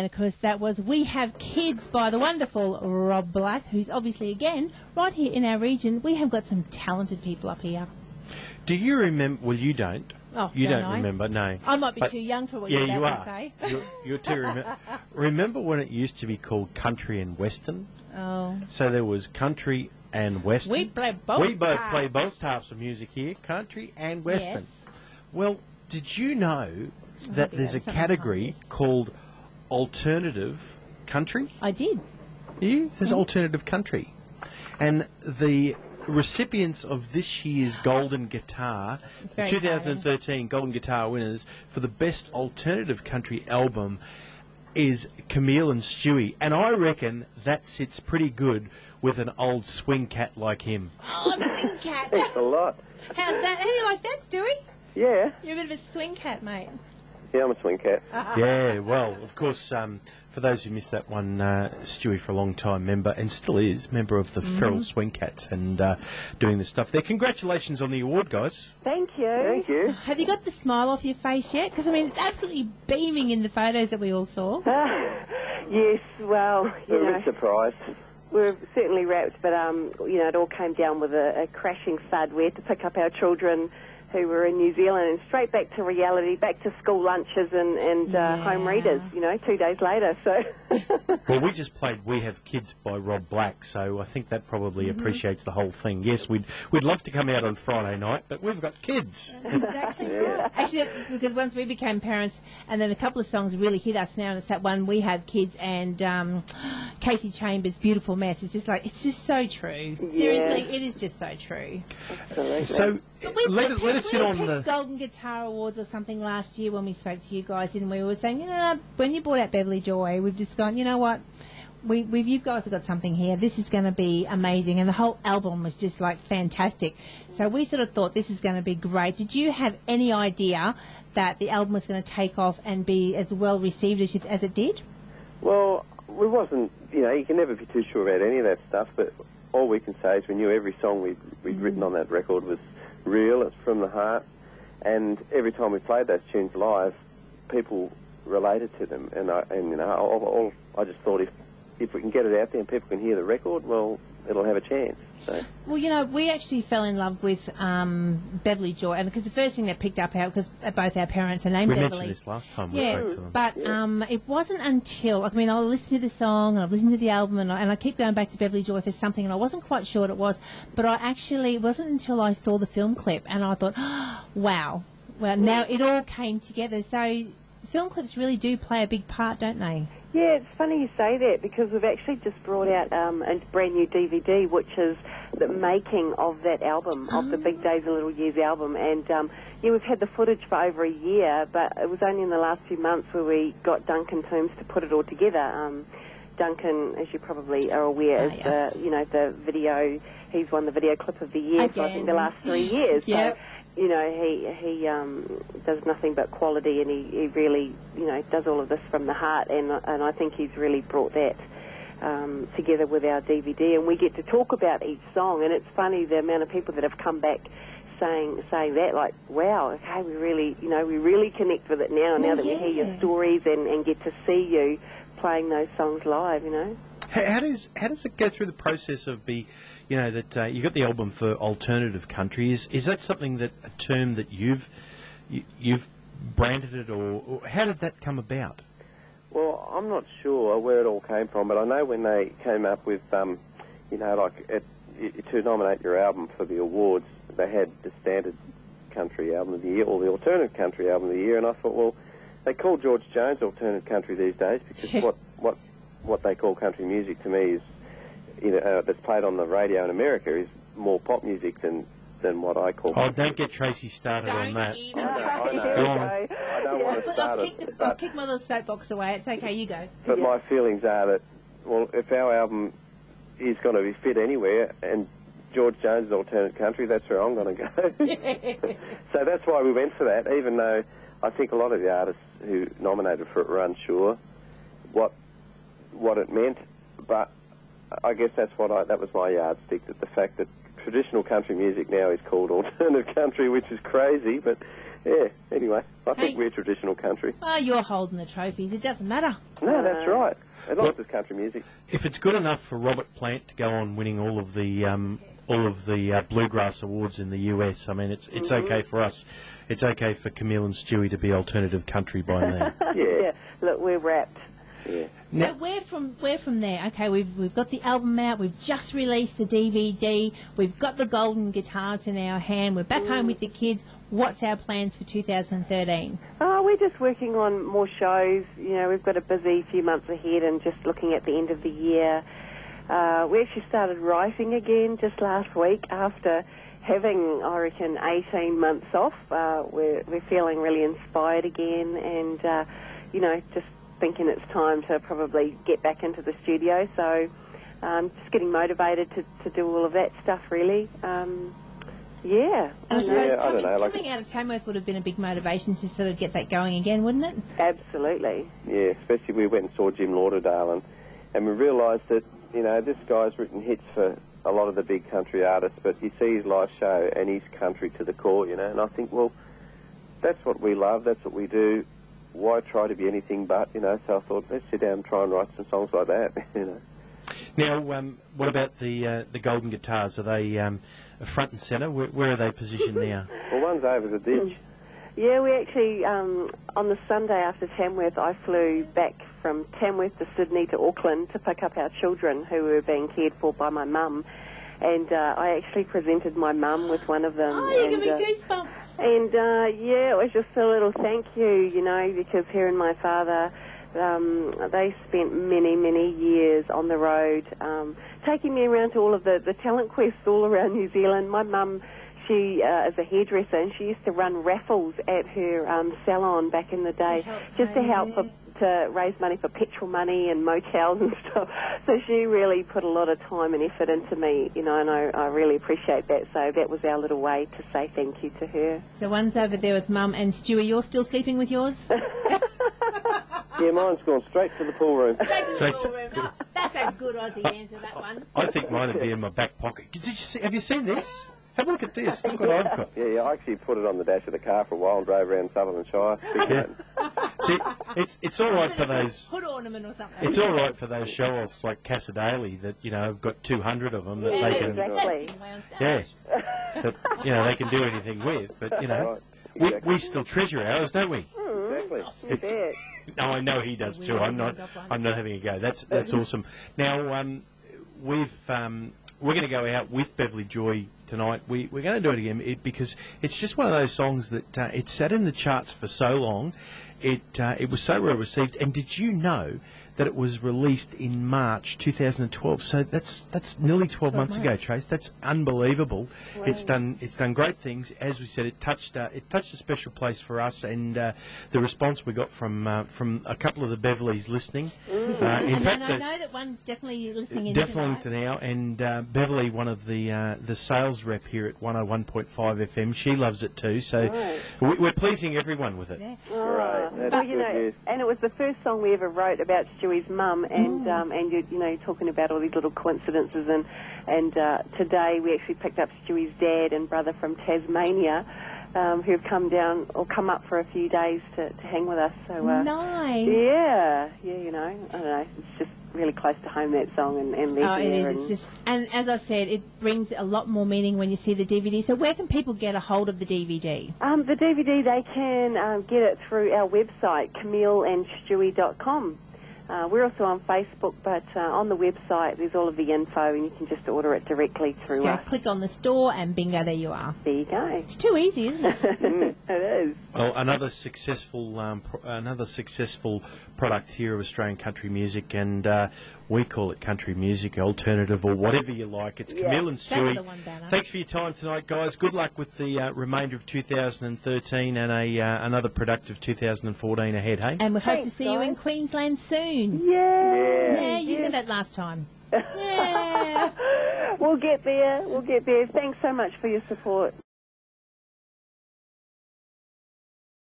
of course, that was We Have Kids by the wonderful Rob Black, who's obviously, again, right here in our region. We have got some talented people up here. Do you remember? Well, you don't. Oh, you don't I? remember, no. I might be too young for what you're about to say. You're too. Remember when it used to be called country and western? Oh. So there was country and western. We play both. We both play both types of music here, country and western. Yes. Well, did you know that there's a category called alternative country? I did. There's alternative country. And the recipients of this year's Golden Guitar, the 2013 Golden Guitar winners for the best alternative country album is Camile and Stuie. And I reckon that sits pretty good with an old swing cat like him. Oh, swing cat. Thanks a lot. How's that? How do you like that, Stuie? Yeah. You're a bit of a swing cat, mate. Yeah, I'm a swing cat. Yeah, well, of course, for those who missed that one, Stuie for a long time member, and still is, member of the Feral Swing Cats, and doing the stuff there. Congratulations on the award, guys. Thank you. Thank you. Have you got the smile off your face yet? Because, I mean, it's absolutely beaming in the photos that we all saw. Yes, well, We're a bit surprised. we're certainly wrapped, but, it all came down with a crashing thud. We had to pick up our children who were in New Zealand and straight back to reality, back to school lunches and home readers, 2 days later. So. Well, we just played We Have Kids by Rob Black, so I think that probably appreciates the whole thing. Yes, we'd love to come out on Friday night, but we've got kids. Exactly. Yeah. Actually, because once we became parents, and then a couple of songs really hit us now, and it's that one We Have Kids and Casey Chambers' Beautiful Mess. It's just so true. Yeah. Seriously, it is just so true. Absolutely. So let us sit on the Golden Guitar Awards or something last year when we spoke to you guys, and we were saying, when you brought out Beverly Joy, we've just gone, you know what, you guys have got something here. This is going to be amazing, and the whole album was just like fantastic. So we sort of thought this is going to be great. Did you have any idea that the album was going to take off and be as well received as it did? Well, we wasn't, you can never be too sure about any of that stuff, but all we can say is we knew every song we'd written on that record was real, it's from the heart, and every time we played those tunes live, people related to them, and I just thought if we can get it out there and people can hear the record, well, it'll have a chance. So. Well, we actually fell in love with Beverly Joy, and because the first thing that picked up out, because both our parents are named Beverly. We mentioned this last time we spoke to them. But it wasn't until, I'll listen to the song and I've listened to the album and I keep going back to Beverly Joy for something, and I wasn't quite sure what it was, but it wasn't until I saw the film clip and I thought, oh, wow, well, now it all came together. So film clips really do play a big part, don't they? Yeah, it's funny you say that because we've actually just brought out a brand new DVD, which is the making of that album, of the Big Days of Little Years album. And, we've had the footage for over a year, but it was only in the last few months where we got Duncan Toombs to put it all together. Duncan, as you probably are aware, is the video, he's won the Video Clip of the Year for I think the last 3 years. Yep. So, he does nothing but quality, and he really, does all of this from the heart, and I think he's really brought that together with our DVD, and we get to talk about each song, and it's funny the amount of people that have come back saying that, like, wow, okay, we really connect with it now that we hear your stories and get to see you playing those songs live, How does it go through the process of you got the album for alternative country? Is that something a term that you've branded it, or how did that come about? Well, I'm not sure where it all came from, but I know when they came up with, to nominate your album for the awards, they had the standard country album of the year or the alternative country album of the year, and I thought, well, they call George Jones alternative country these days because what they call country music to me is, that's played on the radio in America is more pop music than what I call. Oh, don't get Tracy started on that. I don't want to start it. I'll kick my little soapbox away. It's okay, you go. But my feelings are that, well, if our album is going to be fit anywhere, and George Jones' alternate country, that's where I'm going to go. So that's why we went for that, even though I think a lot of the artists who nominated for it were unsure what it meant, but I guess that was my yardstick, that the fact that traditional country music now is called alternative country, which is crazy, but Yeah, anyway, I think Hey. we're traditional country. Oh, you're holding the trophies. It doesn't matter. No, that's right. As long as it's country music. If it's good enough for Robert Plant to go on winning all of the bluegrass awards in the US, I mean, it's okay for us. It's okay for Camille and Stuie to be alternative country by now. Yeah. Look, we're wrapped. Yeah. So we're from there. Okay, we've got the album out. We've just released the DVD. We've got the golden guitars in our hand. We're back home with the kids. What's our plans for 2013? Oh, we're just working on more shows. You know, we've got a busy few months ahead and just looking at the end of the year. We actually started writing again just last week after having, I reckon, 18 months off. We're feeling really inspired again and, you know, just thinking it's time to probably get back into the studio. So just getting motivated to do all of that stuff, really. Yeah. And I suppose I don't know, like- coming out of Tamworth would have been a big motivation to sort of get that going again, wouldn't it? Absolutely. Yeah, especially we went and saw Jim Lauderdale and we realised that, you know, this guy's written hits for a lot of the big country artists, but you see his live show and he's country to the core, you know, and I think, well, that's what we love, that's what we do. Why try to be anything but, you know, so I thought, let's sit down and try and write some songs like that, you know. Now, what about the golden guitars? Are they front and centre? Where are they positioned now? Well, one's over the ditch. Yeah, we actually, on the Sunday after Tamworth, I flew back from Tamworth to Sydney to Auckland to pick up our children who were being cared for by my mum. And I actually presented my mum with one of them. Oh, you're giving me goosebumps. And, yeah, it was just a little thank you, you know, because her and my father, they spent many, many years on the road, taking me around to all of the talent quests all around New Zealand. My mum, she is a hairdresser, and she used to run raffles at her salon back in the day, just to help to raise money for petrol money and motels and stuff. So she really put a lot of time and effort into me, you know, and I really appreciate that. So that was our little way to say thank you to her. So one's over there with Mum, and Stuart, you're still sleeping with yours? Yeah, mine's gone straight to the pool room. That's a good Aussie answer, that one. I think mine would be in my back pocket. Have you seen this? Have a look at this. Look what I've got. Yeah, I actually put it on the dash of the car for a while and drove around Sutherland Shire. Yeah. See, it's all right for those. Hood ornament or something. It's all right for those show-offs like Cassadale that, you know, have got 200 of them that they can. Exactly. Yeah. That, you know, they can do anything with, but you know, we still treasure ours, don't we? Exactly. You bet. No, I know he does too. I'm not having a go. That's awesome. Now, we're going to go out with Beverly Joy tonight. We're going to do it again because it's just one of those songs that it sat in the charts for so long. It was so well received. And did you know that it was released in March 2012? So that's nearly 12 months ago, Trace. That's unbelievable. Wow. It's done great things. As we said, it touched a special place for us, and the response we got from a couple of the Beveleys listening. In fact, I know that one's definitely listening in definitely tonight. now, and Beverly, one of the sales rep here at 101.5 FM, she loves it too. So we're pleasing everyone with it. Yeah. Right. Well, you know, and it was the first song we ever wrote about Stuie's mum, and you know, talking about all these little coincidences, and today we actually picked up Stuie's dad and brother from Tasmania, who have come up for a few days to hang with us. So nice. Yeah, you know, I don't know, it's just really close to home, that song, and Oh, it is. It's just, and as I said, it brings a lot more meaning when you see the DVD. So where can people get a hold of the DVD? The DVD, they can get it through our website, camileandstuie.com. We're also on Facebook, but on the website there's all of the info, and you can just order it directly through us. Click on the store, and bingo, there you are. There you go. It's too easy, isn't it? It is. Well, another successful product here of Australian country music, and we call it country music, alternative, or whatever you like. It's Camille and Stuie. Thanks for your time tonight, guys. Good luck with the remainder of 2013 and another productive 2014 ahead, hey? And we hope to see you in Queensland soon. Yeah, you said that last time. Yeah. We'll get there. Thanks so much for your support.